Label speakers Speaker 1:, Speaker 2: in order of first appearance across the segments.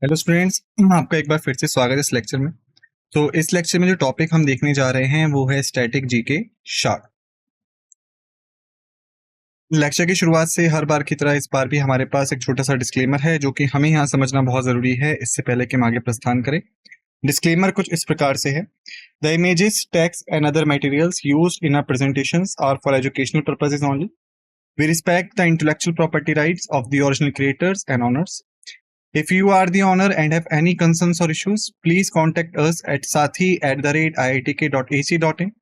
Speaker 1: Hello students, आपका एक बार फिर से स्वागत है इस लेक्चर में। तो इस लेक्चर में जो टॉपिक हम देखने जा रहे हैं वो है स्टैटिक जीके शार्क। लेक्चर की शुरुआत से हर बार की तरह इस बार भी हमारे पास एक छोटा सा डिस्क्लेमर है जो कि हमें यहाँ समझना बहुत जरूरी है इससे पहले कि हम आगे प्रस्थान करें। डिस्क्लेमर कुछ इस प्रकार से है। The images, text and other materials used in our presentations are for educational purposes only. We respect the intellectual property rights of the original creators and owners. If you are the owner and have any concerns or issues, please contact us at sathi@iitk.ac.in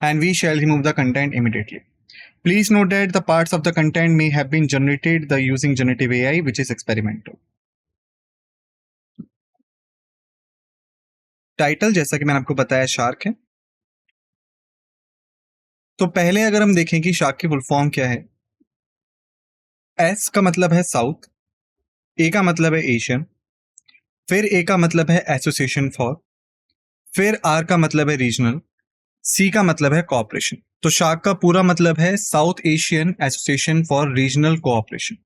Speaker 1: and we shall remove the content immediately. Please note that the parts of the content may have been generated using generative AI, which is experimental. Title जैसा कि मैंने आपको बताया shark है। तो पहले अगर हम देखें कि शार्क की फुल फॉर्म क्या है। एस का मतलब है साउथ, ए का मतलब है एशियन, फिर ए का मतलब है एसोसिएशन फॉर, फिर आर का मतलब है रीजनल, सी का मतलब है कोऑपरेशन। तो शार्क का पूरा मतलब है south Asian association for regional cooperation.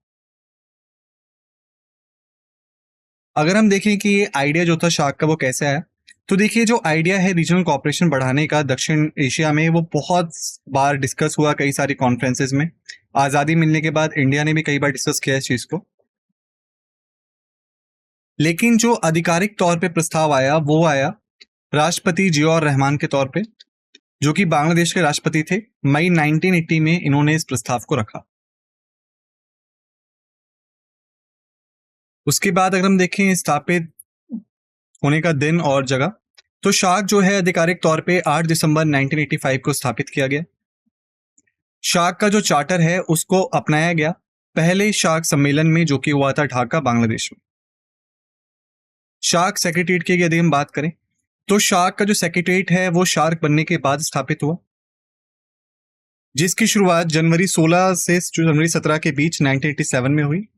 Speaker 1: अगर हम देखें कि ये आइडिया जो था शार्क का वो कैसे आया, तो देखिए जो आइडिया है रीजनल कोऑपरेशन बढ़ाने का दक्षिण एशिया में, वो बहुत बार डिस्कस हुआ कई सारी कॉन्फ्रेंसेस में। आजादी मिलने के बाद इंडिया ने भी कई बार डिस्कस किया इस चीज को, लेकिन जो आधिकारिक तौर पे प्रस्ताव आया वो आया राष्ट्रपति जियाउर रहमान के तौर पे, जो कि बांग्लादेश के राष्ट्रपति थे। मई 1980 में इन्होंने इस प्रस्ताव को रखा। उसके बाद अगर हम देखें स्थापित होने का दिन और जगह, तो शार्क जो है आधिकारिक तौर पे 8 दिसंबर 1985 को स्थापित किया गया। शार्क का जो चार्टर है उसको अपनाया गया पहले शार्क सम्मेलन में, जो कि हुआ था ढाका, बांग्लादेश में। शार्क सेक्रेटरीट की यदि हम बात करें, तो शार्क का जो सेक्रेटरीट है वो शार्क बनने के बाद स्थापित हुआ, जिसकी शुरुआत जनवरी 16 से जनवरी 17 के बीच 1987 में हुई।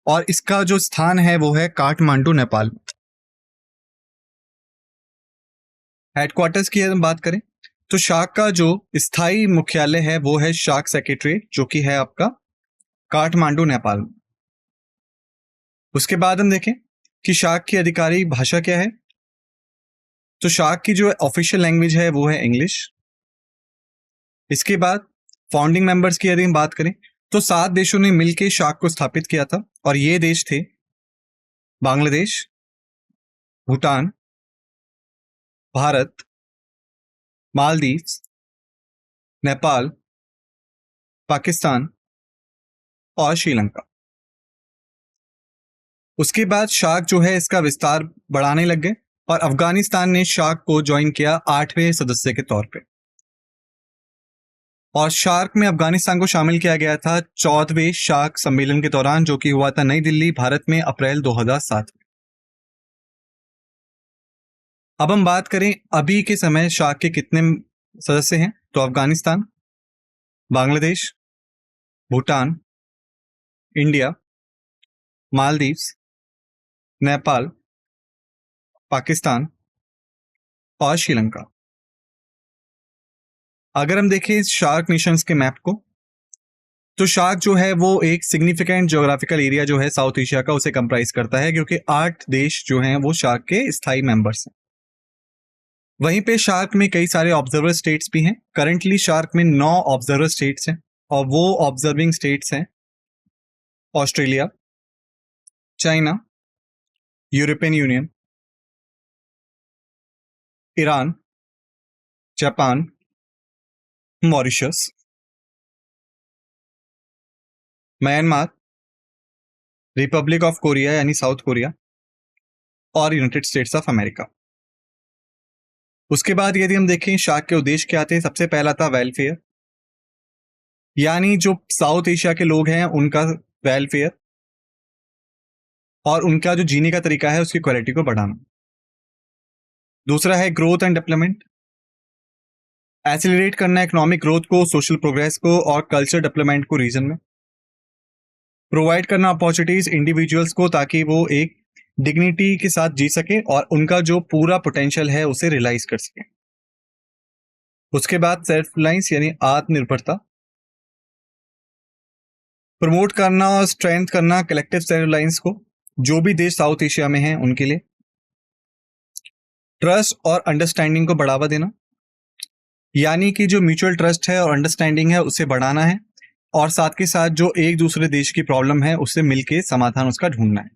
Speaker 1: और इसका जो स्थान है वो है काठमांडू, नेपाल। हेडक्वार्टर्स की हम बात करें, तो शार्क का जो स्थायी मुख्यालय है वो है शार्क सेक्रेटरीट, जो कि है आपका काठमांडू, नेपाल में। उसके बाद हम देखें कि शार्क की आधिकारिक भाषा क्या है, तो शार्क की जो ऑफिशियल लैंग्वेज है वो है इंग्लिश। इसके बाद फाउंडिंग मेंबर्स की यदि हम बात करें, तो 7 देशों ने मिलकर शार्क को स्थापित किया था, और ये देश थे बांग्लादेश, भूटान, भारत, मालदीव्स, नेपाल, पाकिस्तान और श्रीलंका। उसके बाद शार्क जो है इसका विस्तार बढ़ाने लग गए, और अफगानिस्तान ने शार्क को ज्वाइन किया 8वें सदस्य के तौर पे। और शार्क में अफगानिस्तान को शामिल किया गया था 14वें शार्क सम्मेलन के दौरान, जो कि हुआ था नई दिल्ली, भारत में, अप्रैल 2007 में। अब हम बात करें अभी के समय शार्क के कितने सदस्य हैं, तो अफगानिस्तान, बांग्लादेश, भूटान, इंडिया, मालदीव्स, नेपाल, पाकिस्तान और श्रीलंका। अगर हम देखें शार्क नेशंस के मैप को, तो शार्क जो है वो एक सिग्निफिकेंट ज्योग्राफिकल एरिया जो है साउथ एशिया का, उसे कंप्राइज करता है, क्योंकि 8 देश जो हैं वो शार्क के स्थायी मेंबर्स हैं। वहीं पे शार्क में कई सारे ऑब्जर्वर स्टेट्स भी हैं। करंटली शार्क में 9 ऑब्जर्वर स्टेट्स हैं, और वो ऑब्जर्विंग स्टेट्स हैं Australia, China, European union, Iran, Japan, Mauritius, Myanmar, Republic of Korea यानी साउथ कोरिया, और यूनाइटेड स्टेट्स ऑफ अमेरिका। उसके बाद यदि हम देखें शार्क के उद्देश्य क्या थे, सबसे पहला था वेलफेयर, यानी जो साउथ एशिया के लोग हैं उनका वेलफेयर और उनका जो जीने का तरीका है उसकी क्वालिटी को बढ़ाना। दूसरा है ग्रोथ एंड डेवलपमेंट, एसिलरेट करना इकोनॉमिक ग्रोथ को, सोशल प्रोग्रेस को और कल्चर डेवलपमेंट को रीजन में। प्रोवाइड करना अपॉर्चुनिटीज इंडिविजुअल्स को, ताकि वो एक डिग्निटी के साथ जी सके और उनका जो पूरा पोटेंशियल है उसे रियलाइज कर सके। उसके बाद सेल्फ रिलायंस यानी आत्मनिर्भरता, प्रमोट करना और स्ट्रेंथ करना कलेक्टिव स्टैंडर्ड लाइंस को, जो भी देश साउथ एशिया में हैं उनके लिए। ट्रस्ट और अंडरस्टैंडिंग को बढ़ावा देना, यानी कि जो म्यूचुअल ट्रस्ट है और अंडरस्टैंडिंग है उसे बढ़ाना है, और साथ के साथ जो एक दूसरे देश की प्रॉब्लम है उससे मिलके समाधान उसका ढूंढना है।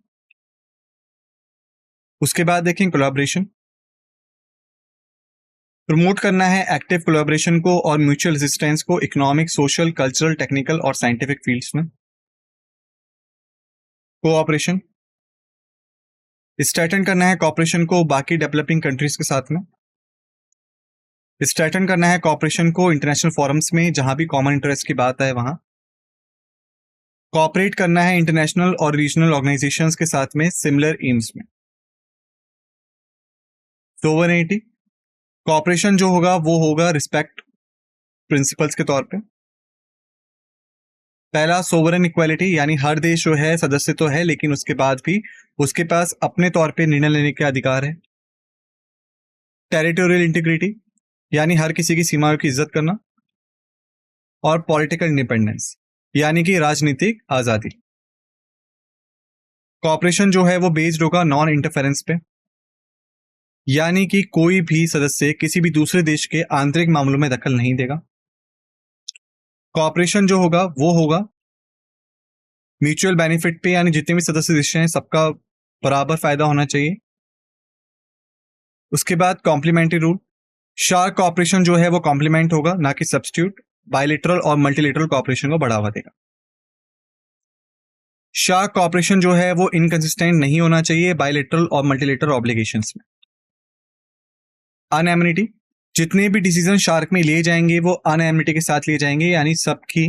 Speaker 1: उसके बाद देखें कोलैबोरेशन। प्रमोट करना है एक्टिव कोलैबोरेशन को और म्यूचुअल असिस्टेंस को इकोनॉमिक, सोशल, कल्चरल, टेक्निकल और साइंटिफिक फील्ड्स में। कोऑपरेशन, स्ट्रेटन करना है कॉपरेशन को बाकी डेवलपिंग कंट्रीज के साथ में। स्ट्रेटन करना है कॉपरेशन को इंटरनेशनल फोरम्स में जहां भी कॉमन इंटरेस्ट की बात है वहां। कॉपरेट करना है इंटरनेशनल और रीजनल ऑर्गेनाइजेशंस के साथ में सिमिलर एम्स में। सोवरेनिटी, कॉपरेशन जो होगा वो होगा रिस्पेक्ट प्रिंसिपल्स के तौर पे। पहला सोवरेन इक्वालिटी, यानी हर देश जो है सदस्य तो है लेकिन उसके बाद भी उसके पास अपने तौर पे निर्णय लेने के अधिकार है। टेरिटोरियल इंटीग्रिटी, यानी हर किसी की सीमाओं की इज्जत करना। और पॉलिटिकल इंडिपेंडेंस, यानी कि राजनीतिक आजादी। कॉपरेशन जो है वो बेस्ड होगा नॉन इंटरफेरेंस पे, यानी कि कोई भी सदस्य किसी भी दूसरे देश के आंतरिक मामलों में दखल नहीं देगा। कॉपरेशन जो होगा वो होगा म्यूचुअल बेनिफिट पे, यानी जितने भी सदस्य देश हैं सबका बराबर फायदा होना चाहिए। उसके बाद कॉम्प्लीमेंट्री रूल, शार्क कॉपरेशन जो है वो कॉम्प्लीमेंट होगा ना कि सब्स्टिट्यूट, बायलैटरल और मल्टीलेटरल कॉपरेशन को बढ़ावा देगा। शार्क कॉपरेशन जो है वो इनकंसिस्टेंट नहीं होना चाहिए बायलैटरल और मल्टीलेटरल ऑब्लिगेशंस में। अनएमिनिटी, जितने भी डिसीजन शार्क में लिए जाएंगे वो अनएमिनिटी के साथ लिए जाएंगे, यानी सबकी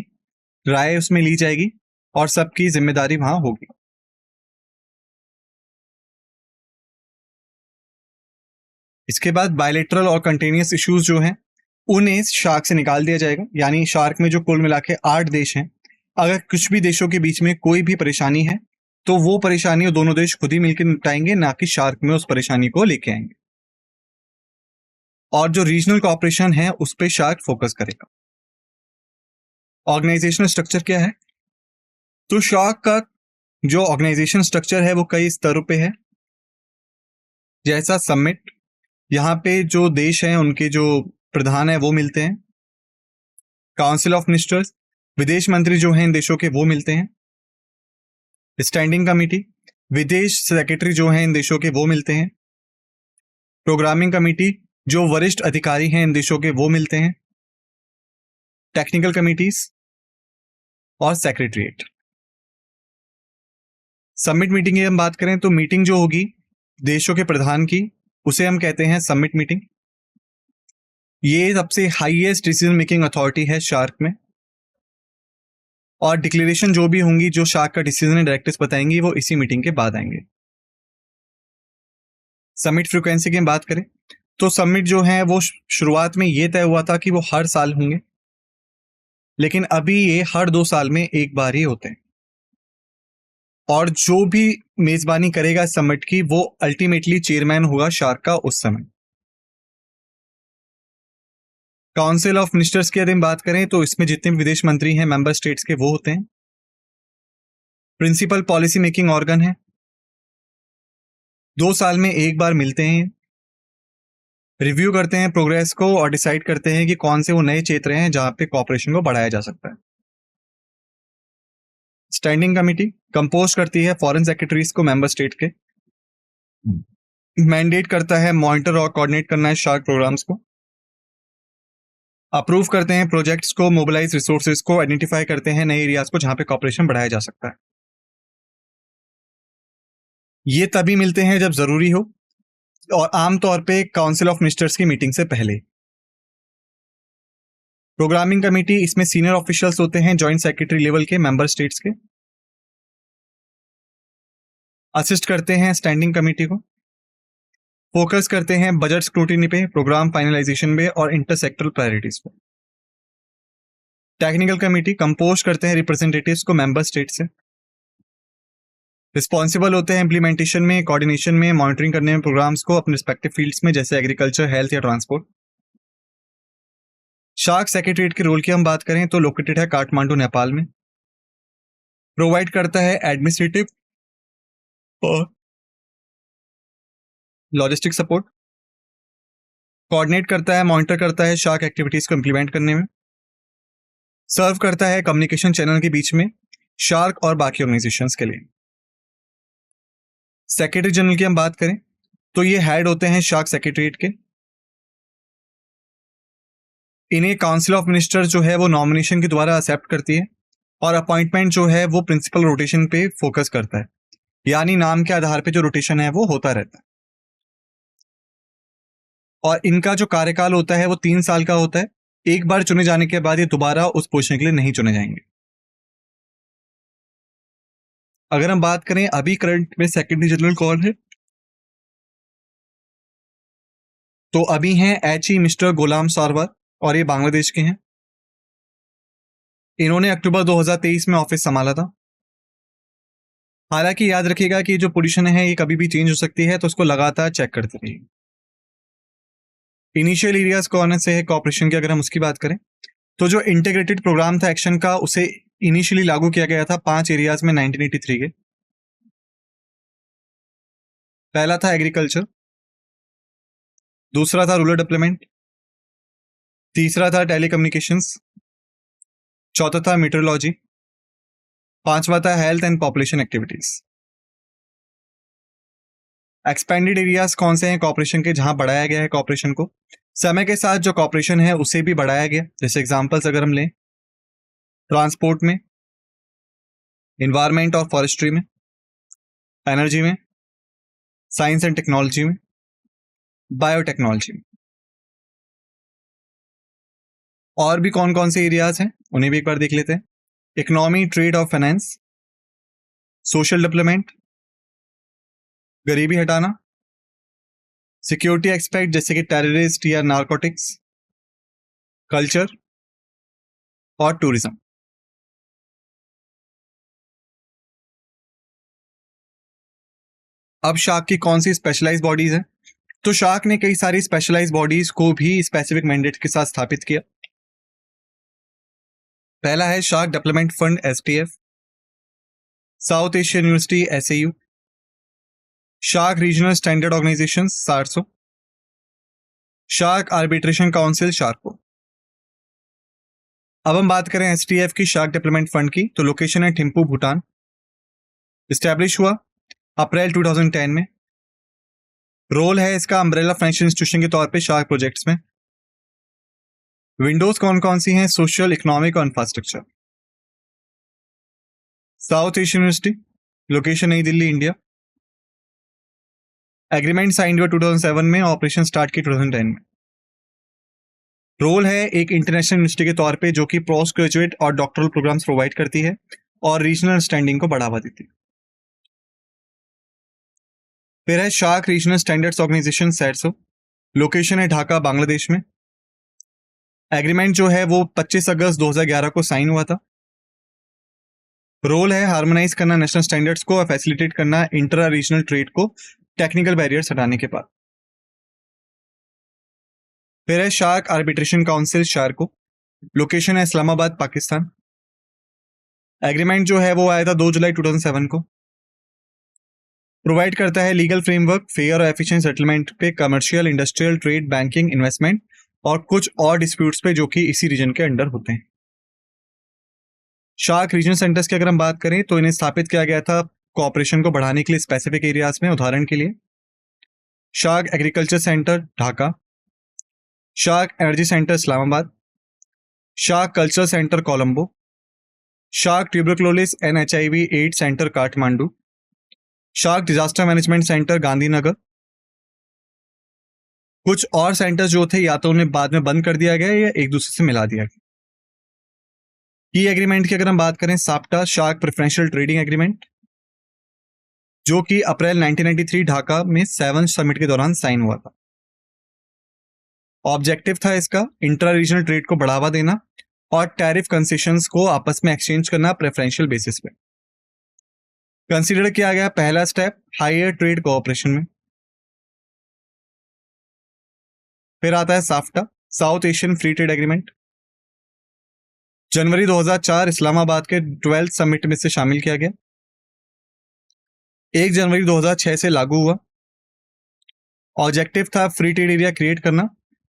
Speaker 1: राय उसमें ली जाएगी और सबकी जिम्मेदारी वहां होगी। इसके बाद बायलैटरल और कंटिन्यूअस इश्यूज जो हैं उन्हें शार्क से निकाल दिया जाएगा, यानी शार्क में जो कुल मिला के 8 देश हैं, अगर कुछ भी देशों के बीच में कोई भी परेशानी है तो वो परेशानी दोनों देश खुद ही मिलकर निपटाएंगे, ना कि शार्क में उस परेशानी को लेके आएंगे। और जो रीजनल कॉपरेशन है उस पर शार्क फोकस करेगा। ऑर्गेनाइजेशनल स्ट्रक्चर क्या है? तो शार्क का जो ऑर्गेनाइजेशन स्ट्रक्चर है वो कई स्तरों पे है, जैसा समिट, यहाँ पे जो देश हैं उनके जो प्रधान है वो मिलते हैं। काउंसिल ऑफ मिनिस्टर्स, विदेश मंत्री जो हैं इन देशों के वो मिलते हैं। स्टैंडिंग कमेटी, विदेश सेक्रेटरी जो हैं इन देशों के वो मिलते हैं। प्रोग्रामिंग कमेटी, जो वरिष्ठ अधिकारी हैं इन देशों के वो मिलते हैं। टेक्निकल कमिटीज और सेक्रेटरीट। समिट मीटिंग की हम बात करें तो मीटिंग जो होगी देशों के प्रधान की उसे हम कहते हैं समिट मीटिंग। ये सबसे हाईएस्ट डिसीजन मेकिंग अथॉरिटी है शार्क में, और डिक्लेरेशन जो भी होंगी जो शार्क का डिसीजन डायरेक्टर्स बताएंगी वो इसी मीटिंग के बाद आएंगे। समिट फ्रीक्वेंसी की हम बात करें तो समिट जो है वो शुरुआत में ये तय हुआ था कि वो हर साल होंगे, लेकिन अभी ये हर 2 साल में एक बार ही होते हैं। और जो भी मेजबानी करेगा समिट की वो अल्टीमेटली चेयरमैन होगा शार्क का उस समय। काउंसिल ऑफ मिनिस्टर्स की यदि हम बात करें तो इसमें जितने विदेश मंत्री हैं मेंबर स्टेट्स के वो होते हैं। प्रिंसिपल पॉलिसी मेकिंग ऑर्गन है, 2 साल में एक बार मिलते हैं, रिव्यू करते हैं प्रोग्रेस को और डिसाइड करते हैं कि कौन से वो नए क्षेत्र हैं जहां पे कॉपरेशन को बढ़ाया जा सकता है। स्टैंडिंग कमेटी कंपोज करती है फॉरेन सेक्रेटरीज को मेंबर स्टेट के, मैंडेट करता है मॉनिटर और कोऑर्डिनेट करना है शार्क प्रोग्राम्स को, अप्रूव करते हैं प्रोजेक्ट्स को, मोबिलाइज रिसोर्सेज को, आइडेंटिफाई करते हैं नए एरियाज को जहां पे कॉपरेशन बढ़ाया जा सकता है। ये तभी मिलते हैं जब जरूरी हो और आमतौर पे काउंसिल ऑफ मिनिस्टर्स की मीटिंग से पहले। प्रोग्रामिंग कमेटी, इसमें सीनियर ऑफिशियल्स होते हैं जॉइंट सेक्रेटरी लेवल के मेंबर स्टेट्स के, असिस्ट करते हैं स्टैंडिंग कमेटी को, फोकस करते हैं बजट स्क्रूटिनी पे, प्रोग्राम फाइनलाइजेशन पे और इंटर सेक्टरल प्रायोरिटीज पे। टेक्निकल कमेटी कंपोज करते हैं रिप्रेजेंटेटिव्स को मेंबर स्टेट से, रिस्पॉन्सिबल होते हैं इंप्लीमेंटेशन में, कोऑर्डिनेशन में, मॉनिटरिंग करने में प्रोग्राम्स को अपने रिस्पेक्टिव फील्ड्स में जैसे एग्रीकल्चर, हेल्थ या ट्रांसपोर्ट। शार्क सेक्रेटरीट के रोल की हम बात करें तो लोकेटेड है काठमांडू, नेपाल में। प्रोवाइड करता है एडमिनिस्ट्रेटिव और लॉजिस्टिक सपोर्ट, कोऑर्डिनेट करता है, मॉनिटर करता है शार्क एक्टिविटीज को इंप्लीमेंट करने में, सर्व करता है कम्युनिकेशन चैनल के बीच में शार्क और बाकी ऑर्गेनाइजेशंस के लिए। सेक्रेटरी जनरल की हम बात करें तो ये हेड होते हैं शार्क सेक्रेटरीट के। इन्हें काउंसिल ऑफ मिनिस्टर जो है वो नॉमिनेशन के द्वारा एक्सेप्ट करती है और अपॉइंटमेंट जो है वो प्रिंसिपल रोटेशन पे फोकस करता है, यानी नाम के आधार पे जो रोटेशन है वो होता रहता है। और इनका जो कार्यकाल होता है वो 3 साल का होता है। एक बार चुने जाने के बाद ये दोबारा उस पोजीशन के लिए नहीं चुने जाएंगे। अगर हम बात करें अभी करंट में सेक्रेटरी जनरल कौन है, तो अभी हैं एच.ई. मिस्टर गुलाम सारवार और ये बांग्लादेश के हैं। इन्होंने अक्टूबर 2023 में ऑफिस संभाला था। हालांकि याद रखिएगा कि जो पोजीशन है ये कभी भी चेंज हो सकती है, तो उसको लगातार चेक करते रहिए। इनिशियल एरियाज कौन से है कॉर्पोरेशन की, अगर हम उसकी बात करें तो जो इंटीग्रेटेड प्रोग्राम था एक्शन का, उसे इनिशियली लागू किया गया था 5 एरियाज में 1983 के। पहला था एग्रीकल्चर, दूसरा था रूरल डेवलपमेंट, तीसरा था टेलीकम्युनिकेशंस, चौथा था मीटरोलॉजी, पांचवा था health and population activities. Expanded areas कौन से हैं कॉर्पोरेशन के, जहां बढ़ाया गया है कॉर्पोरेशन को। समय के साथ जो कॉर्पोरेशन है उसे भी बढ़ाया गया, जैसे एग्जांपल्स अगर हम लें, ट्रांसपोर्ट में, इन्वायरमेंट और फॉरेस्ट्री में, एनर्जी में, साइंस एंड टेक्नोलॉजी में, बायोटेक्नोलॉजी में। और भी कौन कौन से एरियाज हैं उन्हें भी एक बार देख लेते हैं। इकोनॉमी, ट्रेड और फाइनेंस, सोशल डेवलपमेंट, गरीबी हटाना, सिक्योरिटी एक्सपेक्ट जैसे कि टेररिस्ट या नारकोटिक्स, कल्चर और टूरिज्म। अब शार्क की कौन सी स्पेशलाइज बॉडीज हैं, तो शार्क ने कई सारी स्पेशलाइज बॉडीज को भी स्पेसिफिक मैंडेट के साथ स्थापित किया। पहला है SAARC development fund STF, South Asian university SAU, SAARC regional standard organisation SARSO, SAARC arbitration council SARCO. अब हम बात करें एसटीएफ की शार्क डेवलपमेंट फंड की, तो लोकेशन है थिम्पू, भूटान। स्टैब्लिश हुआ अप्रैल 2010 में। रोल है इसका अम्ब्रेला फाइनेंशियल इंस्टीट्यूशन के तौर पे शार्क प्रोजेक्ट्स में। विंडोज कौन कौन सी हैं, सोशल, इकोनॉमिक और infrastructure. South Asian university, location नई दिल्ली, इंडिया। एग्रीमेंट साइन हुआ 2007 में, ऑपरेशन स्टार्ट की 2010 में। रोल है एक इंटरनेशनल यूनिवर्सिटी के तौर पे जो कि पोस्ट ग्रेजुएट और डॉक्टरल प्रोग्राम्स प्रोवाइड करती है और रीजनल स्टैंडिंग को बढ़ावा देती है। फिर है शार्क रीजनल स्टैंडर्ड्स ऑर्गेनाइजेशन सैरसो, लोकेशन है ढाका, बांग्लादेश में। एग्रीमेंट जो है वो 25 अगस्त 2011 को साइन हुआ था। रोल है हार्मोनाइज करना नेशनल स्टैंडर्ड्स को और फैसिलिटेट करना इंट्रा रीजनल ट्रेड को टेक्निकल बैरियर्स हटाने के बाद। फिर है शार्क आर्बिट्रेशन काउंसिल शार्को, लोकेशन है इस्लामाबाद, पाकिस्तान। एग्रीमेंट जो है वो आया था 2 जुलाई 2007 को। प्रोवाइड करता है लीगल फ्रेमवर्क, फेयर और एफिशिएंट सेटलमेंट पे commercial, industrial, trade, banking, investment और कुछ और डिस्प्यूट्स पे जो कि इसी रीजन के अंडर होते हैं। शार्क रीजनल सेंटर्स की अगर हम बात करें तो इन्हें स्थापित किया गया था कोऑपरेशन को बढ़ाने के लिए स्पेसिफिक एरियाज में। उदाहरण के लिए shark agriculture centre Dhaka, shark energy centre Islamabad, shark culture centre Colombo, shark tuberculosis and HIV AIDS centre Kathmandu, shark disaster management centre Gandhinagar. कुछ और सेंटर्स जो थे या तो उन्हें बाद में बंद कर दिया गया या एक दूसरे से मिला दिया गया। की एग्रीमेंट की अगर हम बात करें, SAPTA shark preferential trading agreement, जो कि अप्रैल 1993 ढाका में 7th समिट के दौरान साइन हुआ था। ऑब्जेक्टिव था इसका इंट्रा रीजनल ट्रेड को बढ़ावा देना और टैरिफ कंसेशंस को आपस में एक्सचेंज करना प्रेफरेंशियल बेसिस पे। कंसीडर किया गया पहला स्टेप हायर ट्रेड कोऑपरेशन में। फिर आता है SAFTA, South Asian free trade agreement, जनवरी 2004 इस्लामाबाद के 12th समिट में से शामिल किया गया। 1 जनवरी 2006 से लागू हुआ। ऑब्जेक्टिव था फ्री ट्रेड एरिया क्रिएट करना,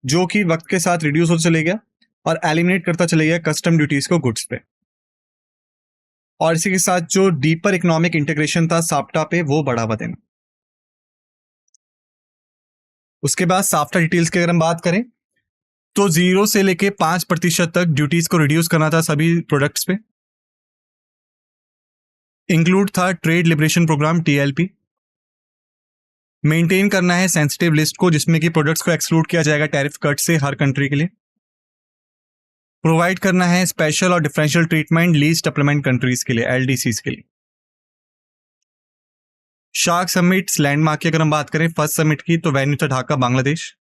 Speaker 1: जो कि वक्त के साथ रिड्यूस होता चले गया और एलिमिनेट करता चले गया कस्टम ड्यूटीज को गुड्स पे। और इसी के साथ जो डीपर इकोनॉमिक इंटीग्रेशन था साफ्टा पे, वो बढ़ावा देना। उसके बाद साफ्टा डिटेल्स की अगर हम बात करें तो 0 से लेके 5% तक ड्यूटीज को रिड्यूस करना था सभी प्रोडक्ट्स पे। इंक्लूड था trade liberation program TLP। Maintain करना है सेंसिटिव लिस्ट को, जिसमें कि प्रोडक्ट्स को एक्सक्लूड किया जाएगा टैरिफ कट से हर कंट्री के लिए। प्रोवाइड करना है स्पेशल और differential treatment least development countries के लिए, LDCs के लिए। शार्क समिट लैंडमार्क की अगर हम बात करें फर्स्ट समिट की, तो वेन्यू था ढाका, बांग्लादेश।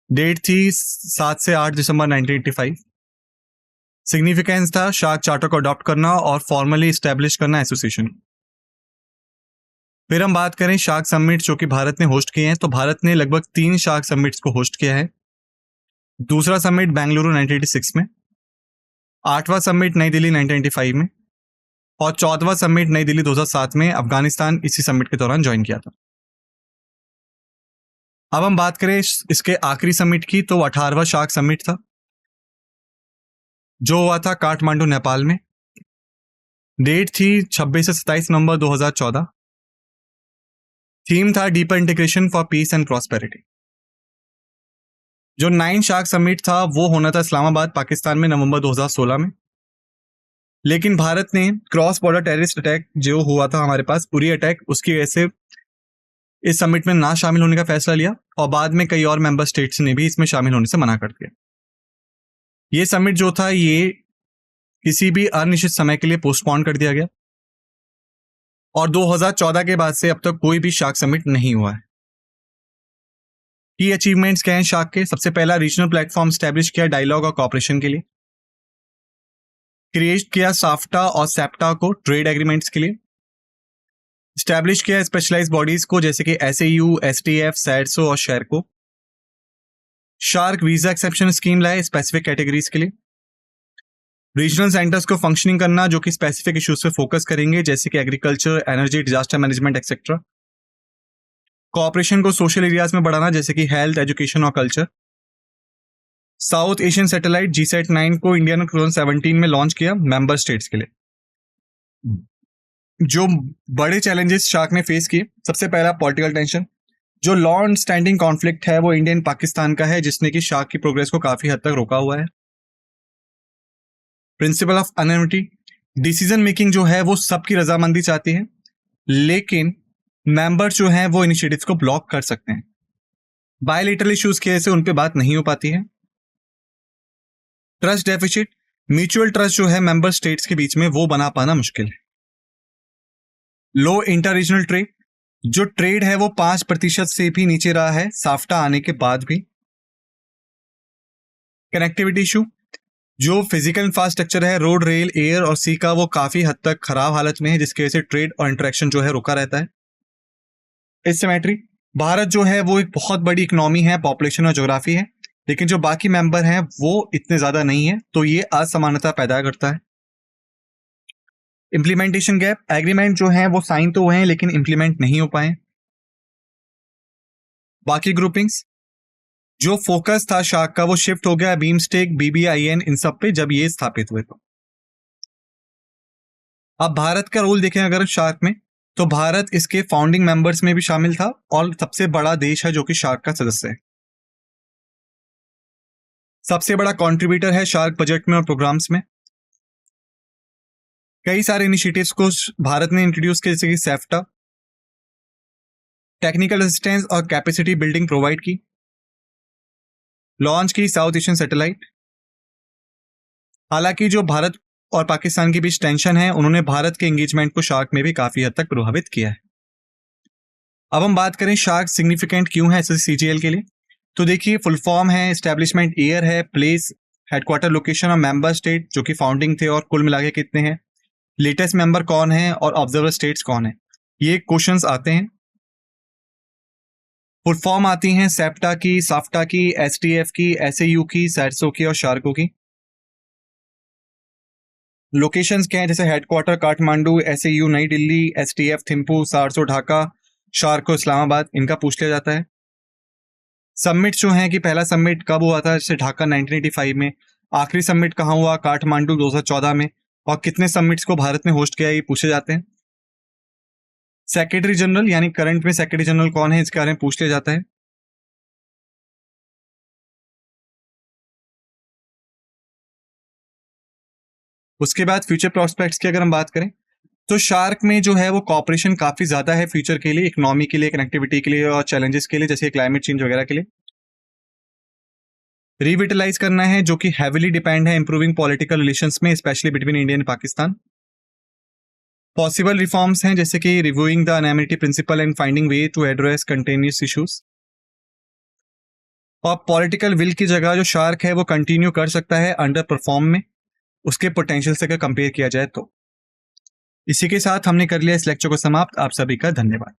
Speaker 1: डेट थी 7 से 8 दिसंबर 1985। सिग्निफिकेंस था शार्क चार्टर को अडॉप्ट करना और फॉर्मली इस्टेब्लिश करना एसोसिएशन। फिर हम बात करें शार्क समिट जो कि भारत ने होस्ट किए हैं, तो भारत ने लगभग 3 शार्क समिट्स को होस्ट किया है। दूसरा समिट बेंगलुरु 1986 में, 8वां समिट नई दिल्ली 1995 में, और 14वां समिट नई दिल्ली 2007 में। अफगानिस्तान इसी समिट के दौरान ज्वाइन किया था। अब हम बात करें इसके आखिरी समिट की, तो 18वां शार्क समिट था जो हुआ था काठमांडू, नेपाल में। डेट थी 26 से 27 नवंबर 2014। थीम था deeper integration for piece and prosperity. जो 9 शार्क समिट था वो होना था इस्लामाबाद, पाकिस्तान में नवंबर 2016 में। लेकिन भारत ने क्रॉस बॉर्डर टेररिस्ट अटैक जो हुआ था हमारे पास, उरी अटैक, उसकी वजह से इस समिट में ना शामिल होने का फैसला लिया और बाद में कई और मेंबर स्टेट्स ने भी इसमें शामिल होने से मना कर दिया। ये समिट जो था ये किसी भी अनिश्चित समय के लिए पोस्टपोन कर दिया गया और 2014 के बाद से अब तक कोई भी शार्क समिट नहीं हुआ है। की अचीवमेंट्स क्या हैं शार्क के? सबसे पहला, रीजनल प्लेटफॉर्म स्टैब्लिश किया डायलॉग और कॉपरेशन के लिए। क्रिएट किया साफ्टा और सेप्टा को ट्रेड एग्रीमेंट्स के लिए। स्टैब्लिश किया स्पेशलाइज बॉडीज को जैसे कि SAU, STF, SADSO और शेरको। शार्क वीजा एक्सेप्शन स्कीम लाए स्पेसिफिक कैटेगरीज के लिए। रीजनल सेंटर्स को फंक्शनिंग करना जो कि स्पेसिफिक इश्यूज पे फोकस करेंगे जैसे कि agriculture, energy, disaster management etcetera. Cooperation को सोशल एरियाज में बढ़ाना जैसे कि हेल्थ, एजुकेशन और culture. South Asian satellite GSAT-9 को इंडिया ने 2017 में लॉन्च किया मेंबर स्टेट्स के लिए। जो बड़े चैलेंजेस शार्क ने फेस किए, सबसे पहला पॉलिटिकल टेंशन। जो लॉन्ग स्टैंडिंग कॉन्फ्लिक्ट है वो इंडियन पाकिस्तान का है, जिसने कि शार्क की प्रोग्रेस को काफी हद तक रोका हुआ है। Principle of anonymity, decision making जो है वो सबकी रजामंदी चाहती है, लेकिन मेंबर जो हैं वो इनिशिएटिव्स को ब्लॉक कर सकते हैं। बायलैटरल इश्यूज की वजह से उन पे बात नहीं हो पाती है। ट्रस्ट डेफिसिट, म्यूचुअल ट्रस्ट जो है मेंबर स्टेट्स के बीच में वो बना पाना मुश्किल है। लो इंटर रीजनल ट्रेड, जो ट्रेड है वो 5% से भी नीचे रहा है साफ्टा आने के बाद भी। कनेक्टिविटी इशू, जो फिजिकल इंफ्रास्ट्रक्चर है रोड, रेल, एयर और सी का, वो काफी हद तक खराब हालत में है, जिसकी वजह से ट्रेड और इंटरेक्शन जो है रुका रहता है। एसिमेट्री, भारत जो है वो एक बहुत बड़ी इकोनॉमी है, पॉपुलेशन और ज्योग्राफी है, लेकिन जो बाकी मेंबर हैं वो इतने ज्यादा नहीं है, तो ये असमानता पैदा करता है। इंप्लीमेंटेशन गैप, एग्रीमेंट जो है वो साइन तो हुए हैं लेकिन इंप्लीमेंट नहीं हो पाए। बाकी ग्रुपिंग्स, जो फोकस था शार्क का वो शिफ्ट हो गया बीमस्टेक, BBIN इन सब पे जब ये स्थापित हुए। तो अब भारत का रोल देखें अगर शार्क में, तो भारत इसके फाउंडिंग मेंबर्स में भी शामिल था और सबसे बड़ा देश है जो कि शार्क का सदस्य है। सबसे बड़ा कंट्रीब्यूटर है शार्क बजट में और प्रोग्राम्स में। कई सारे इनिशिएटिव्स को भारत ने इंट्रोड्यूस किया जैसे कि सेफ्टा, टेक्निकल असिस्टेंस और कैपेसिटी बिल्डिंग प्रोवाइड की। लॉन्च की साउथ एशियन सैटेलाइट। हालांकि जो भारत और पाकिस्तान के बीच टेंशन है, उन्होंने भारत के एंगेजमेंट को शार्क में भी काफी हद तक प्रभावित किया है। अब हम बात करें शार्क सिग्निफिकेंट क्यों है CGL के लिए, तो देखिए फुल फॉर्म है, एस्टेब्लिशमेंट ईयर है, प्लेस, हेडक्वार्टर लोकेशन और मेंबर स्टेट जो कि फाउंडिंग थे और कुल मिला के कितने हैं, लेटेस्ट मेंबर कौन है और ऑब्जर्वर स्टेट्स कौन है, ये क्वेश्चंस आते हैं। फुल फॉर्म आती हैं सेप्टा की, साफ्टा की, STF की, SAU की, SADSO की और शार्को की। लोकेशंस क्या है, जैसे हेडक्वार्टर काठमांडू, SAU नई दिल्ली, STF थिम्पू, सारसो ढाका, शार्क को इस्लामाबाद, इनका पूछ लिया जाता है। समिट जो है कि पहला समिट कब हुआ था, जैसे ढाका 1985 में, आखिरी समिट कहाँ हुआ, काठमांडू 2014 में, और कितने समिट्स को भारत ने होस्ट किया, ये पूछे जाते हैं। सेक्रेटरी जनरल यानी करंट में सेक्रेटरी जनरल कौन है, इसके बारे में पूछ लिया जाता है। उसके बाद फ्यूचर प्रोस्पेक्ट्स की अगर हम बात करें तो शार्क में जो है वो कॉपरेशन काफी ज्यादा है फ्यूचर के लिए, इकोनॉमी के लिए, कनेक्टिविटी के लिए और चैलेंजेस के लिए, जैसे क्लाइमेट चेंज वगैरह के लिए। रिविटलाइज करना है जो कि हैविली डिपेंड है इंप्रूविंग पॉलिटिकल रिलेशंस में, specially between India and Pakistan. Possible reforms हैं जैसे कि reviewing the unanimity principle and finding way to address continuous issues. और पॉलिटिकल विल की जगह जो शार्क है वो कंटिन्यू कर सकता है अंडर परफॉर्म में, उसके पोटेंशियल से अगर कंपेयर किया जाए तो। इसी के साथ हमने कर लिया इस लेक्चर को समाप्त। आप सभी का धन्यवाद।